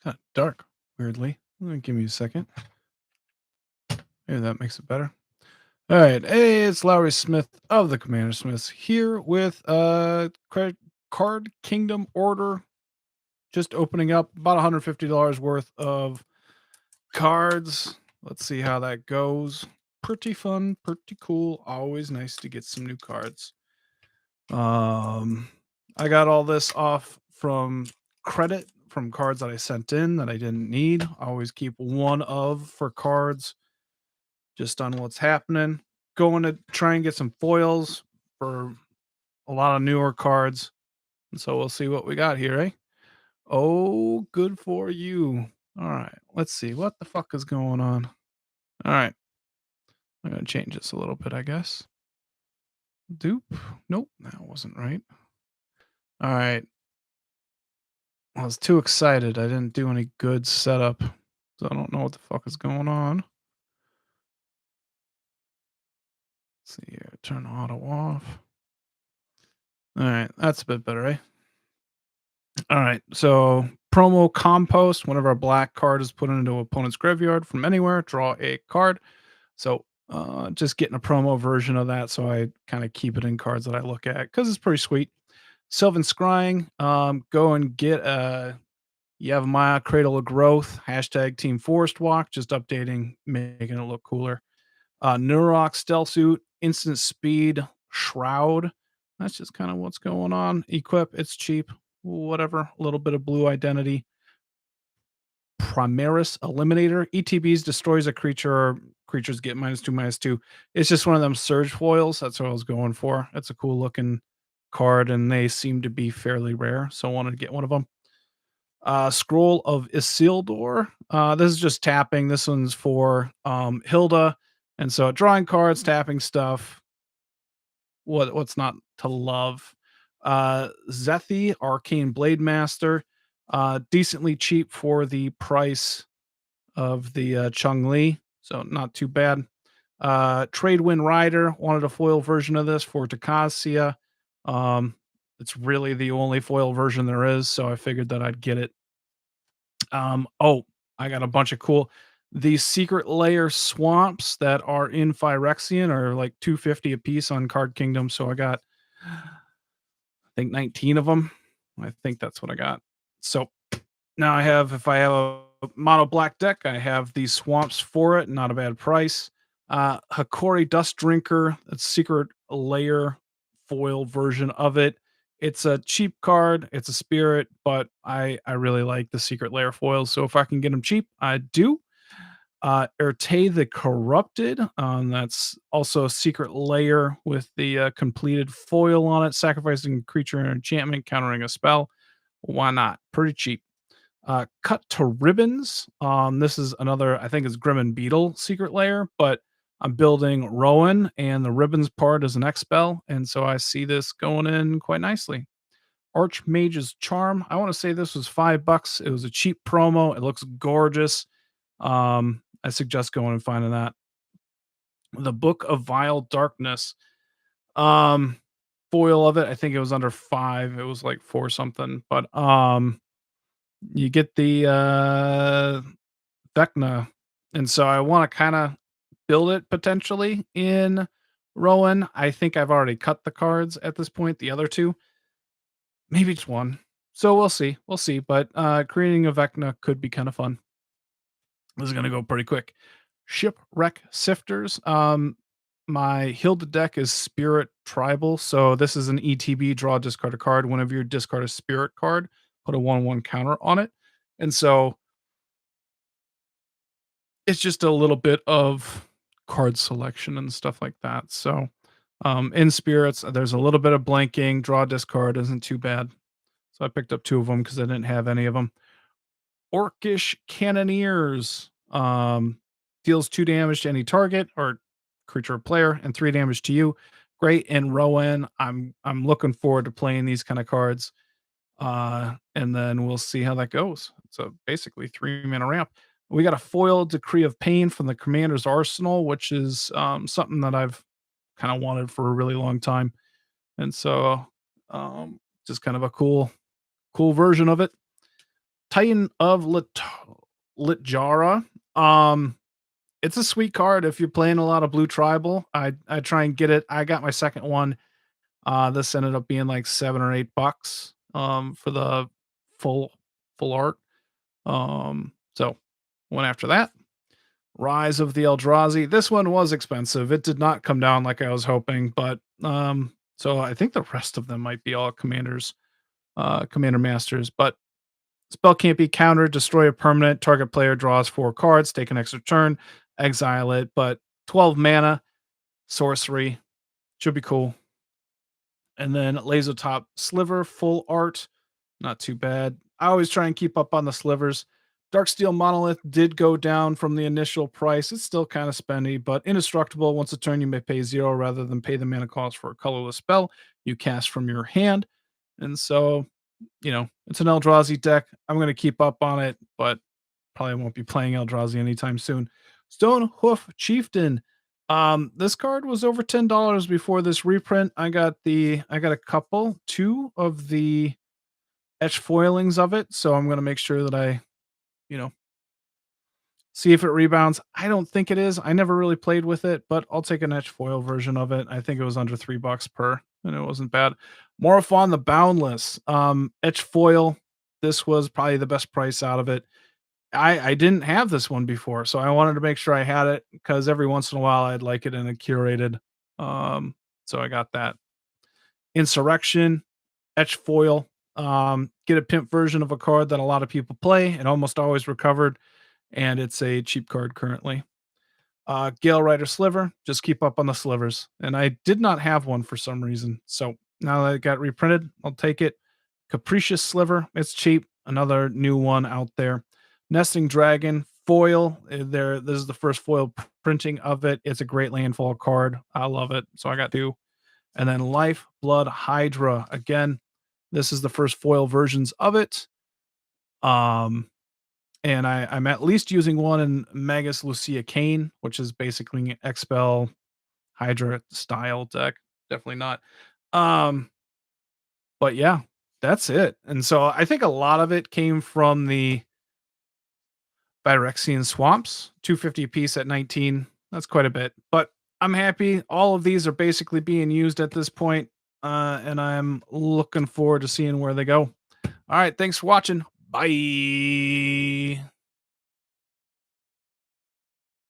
Kinda dark, weirdly. Give me a second. Maybe that makes it better. All right. Hey, it's Lowry Smith of the CommanderSmiths here with Card Kingdom order. Just opening up about $150 worth of cards. Let's see how that goes. Pretty fun, pretty cool. Always nice to get some new cards. I got all this off from credit from cards that I sent in that I didn't need. I always keep one of for cards just on what's happening. Going to try and get some foils for a lot of newer cards. And so we'll see what we got here, eh? Oh, good for you. All right. Let's see. What the fuck is going on? All right. I'm going to change this a little bit, I guess. Dupe. Nope. That wasn't right. All right. I was too excited. I didn't do any good setup. So I don't know what the fuck is going on. Let's see here. Turn auto off. All right. That's a bit better, eh? All right. So promo compost. Whenever a black card is put into opponent's graveyard from anywhere, draw a card. So just getting a promo version of that. So I kind of keep it in cards that I look at because it's pretty sweet. Sylvan Scrying. Go and get a Yavimaya Cradle of Growth. Hashtag Team Forest Walk. Just updating, making it look cooler. Nurok Stealth Suit. Instant Speed. Shroud. That's just kind of what's going on. Equip. It's cheap. Whatever. A little bit of blue identity. Primaris Eliminator. ETBs destroys a creature or creatures get -2/-2. It's just one of them surge foils. That's what I was going for. It's a cool looking card and they seem to be fairly rare. So I wanted to get one of them. Scroll of Isildur. This is just tapping. This one's for Hilda. And so drawing cards, tapping stuff. What's not to love? Zethi, Arcane Blade Master. Decently cheap for the price of the Chung Li, so not too bad. Tradewind Rider, wanted a foil version of this for Takasia. It's really the only foil version there is, so I figured that I'd get it. Oh, I got a bunch of cool. These secret layer swamps that are in Phyrexian are like 250 a piece on Card Kingdom, so I got I think 19 of them. I think that's what I got. So now if I have a mono black deck, I have these swamps for it. Not a bad price. Hakori Dust Drinker, that's secret layer foil version of it. It's a cheap card. It's a spirit, but I really like the secret layer foils. So if I can get them cheap, I do. Erte the Corrupted. That's also a secret layer with the completed foil on it, sacrificing a creature and enchantment, countering a spell. Why not? Pretty cheap. Cut to Ribbons. This is another, I think it's Grim and Beetle secret layer, but I'm building Rowan, and the Ribbons part is an X spell, and so I see this going in quite nicely. Archmage's Charm. I want to say this was $5. It was a cheap promo. It looks gorgeous. I suggest going and finding that. The Book of Vile Darkness. Um, Foil of it, I think it was under 5. It was like 4 something, but you get the Vecna, and so I want to kind of build it potentially in Rowan. I think I've already cut the cards at this point, the other 2. Maybe just 1. So we'll see. We'll see. But creating a Vecna could be kind of fun. This is gonna go pretty quick. Shipwreck Sifters. My Hilda deck is Spirit Tribal, so this is an ETB, draw, discard a card. Whenever you discard a Spirit card, put a 1/1 counter on it. And so it's just a little bit of card selection and stuff like that. So in Spirits, there's a little bit of blanking. Draw, discard isn't too bad. So I picked up 2 of them because I didn't have any of them. Orcish Cannoneers. Deals 2 damage to any target or creature or player and 3 damage to you. Great in Rowan. I'm looking forward to playing these kind of cards. And then we'll see how that goes. So basically 3 mana ramp. We got a foil Decree of Pain from the Commander's Arsenal, which is something that I've kind of wanted for a really long time. And so just kind of a cool version of it. Titan of Litjara. It's a sweet card if you're playing a lot of blue tribal. I try and get it. I got my second one. This ended up being like $7 or $8 for the full full art. So went after that. Rise of the Eldrazi. This one was expensive. It did not come down like I was hoping, but so I think the rest of them might be all commander masters, but spell can't be countered, destroy a permanent, target player draws 4 cards, take an extra turn, exile it, but 12 mana, sorcery, should be cool. And then Laser Top Sliver, full art, not too bad. I always try and keep up on the slivers. Darksteel Monolith did go down from the initial price. It's still kind of spendy, but indestructible. Once a turn, you may pay 0 rather than pay the mana cost for a colorless spell you cast from your hand. And so, it's an Eldrazi deck. I'm going to keep up on it, but probably won't be playing Eldrazi anytime soon. Stone Hoof Chieftain. This card was over $10 before this reprint. I got a couple, 2 of the etch foilings of it, so I'm gonna make sure that I, you know, see if it rebounds. I don't think it is. I never really played with it, but I'll take an etch foil version of it. I think it was under $3 per, and it wasn't bad. Morphon the Boundless. Etch foil. This was probably the best price out of it. I didn't have this one before, so I wanted to make sure I had it because every once in a while I'd like it in a curated. So I got that. Insurrection, etch foil. Get a pimp version of a card that a lot of people play and almost always recovered, and it's a cheap card currently. Gale Rider Sliver, just keep up on the slivers. And I did not have one for some reason. So now that it got reprinted, I'll take it. Capricious Sliver, it's cheap. Another new one out there. Nesting Dragon, foil. This is the first foil printing of it. It's a great landfall card. I love it. So I got 2. And then Life Blood Hydra. Again, this is the first foil versions of it. And I'm at least using one in Magus Lucia Kane, which is basically an Expel Hydra style deck. Definitely not. But yeah, that's it. And so I think a lot of it came from the Phyrexian Swamps, 250 a piece at 19. That's quite a bit. But I'm happy. All of these are basically being used at this point, and I'm looking forward to seeing where they go. All right, thanks for watching. Bye.